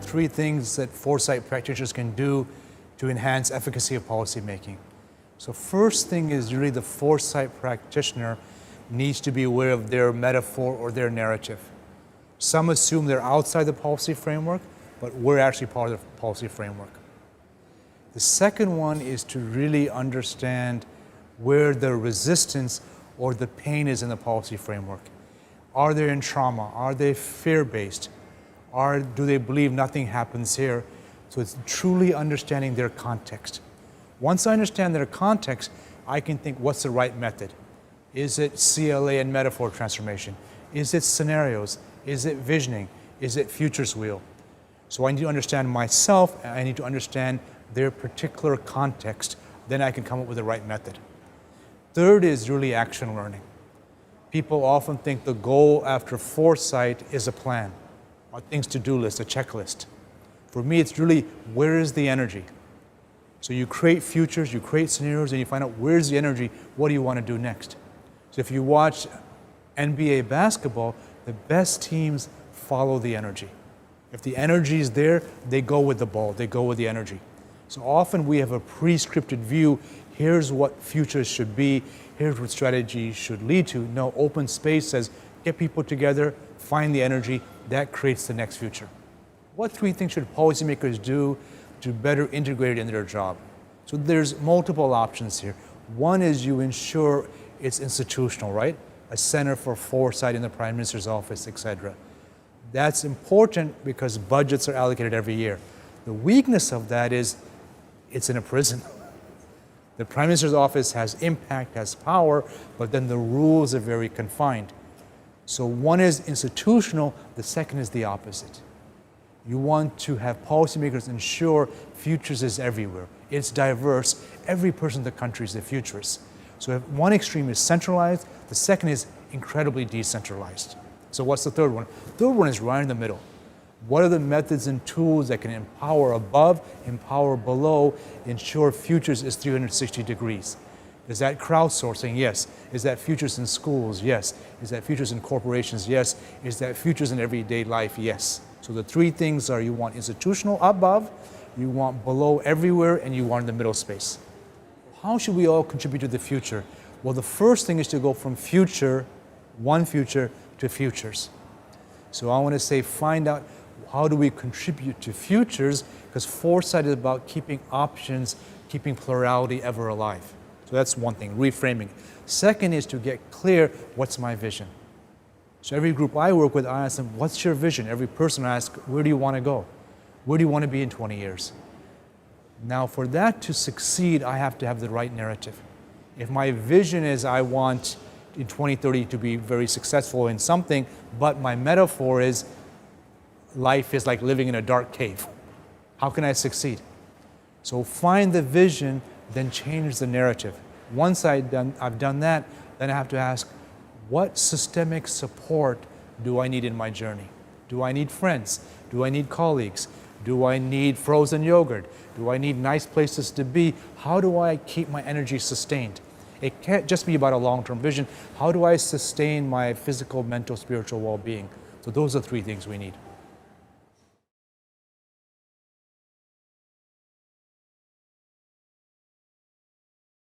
three things that foresight practitioners can do to enhance efficacy of policymaking. So first thing is really the foresight practitioner needs to be aware of their metaphor or their narrative. Some assume they're outside the policy framework, but we're actually part of the policy framework. The second one is to really understand where the resistance or the pain is in the policy framework. Are they in trauma? Are they fear-based? Do they believe nothing happens here? So it's truly understanding their context. Once I understand their context, I can think, what's the right method? Is it CLA and metaphor transformation? Is it scenarios? Is it visioning? Is it futures wheel? So I need to understand myself, and I need to understand their particular context. Then I can come up with the right method. Third is really action learning. People often think the goal after foresight is a plan, a things to-do list, a checklist. For me, it's really, where is the energy? So you create futures, you create scenarios, and you find out where's the energy, what do you want to do next? So if you watch NBA basketball, the best teams follow the energy. If the energy is there, they go with the ball, they go with the energy. So often we have a pre-scripted view, here's what futures should be, here's what strategy should lead to. No, open space says, get people together, find the energy, that creates the next future. What three things should policymakers do to better integrate it into their job? So there's multiple options here. One is you ensure it's institutional, right? A center for foresight in the Prime Minister's office, etc. That's important because budgets are allocated every year. The weakness of that is it's in a prison. The Prime Minister's office has impact, has power, but then the rules are very confined. So one is institutional, the second is the opposite. You want to have policymakers ensure futures is everywhere. It's diverse. Every person in the country is a futurist. So if one extreme is centralized, the second is incredibly decentralized. So what's the third one? The third one is right in the middle. What are the methods and tools that can empower above, empower below, ensure futures is 360 degrees? Is that crowdsourcing? Yes. Is that futures in schools? Yes. Is that futures in corporations? Yes. Is that futures in everyday life? Yes. So the three things are, you want institutional above, you want below everywhere, and you want in the middle space. How should we all contribute to the future? Well, the first thing is to go from future, one future, to futures. So I want to say, find out how do we contribute to futures, because foresight is about keeping options, keeping plurality ever alive. So that's one thing, reframing. Second is to get clear, what's my vision? So every group I work with, I ask them, what's your vision? Every person I ask, where do you want to go? Where do you want to be in 20 years? Now for that to succeed, I have to have the right narrative. If my vision is I want in 2030 to be very successful in something, but my metaphor is life is like living in a dark cave, how can I succeed? So find the vision, then change the narrative. Once I've done that, then I have to ask, what systemic support do I need in my journey? Do I need friends? Do I need colleagues? Do I need frozen yogurt? Do I need nice places to be? How do I keep my energy sustained? It can't just be about a long-term vision. How do I sustain my physical, mental, spiritual well-being? So those are three things we need.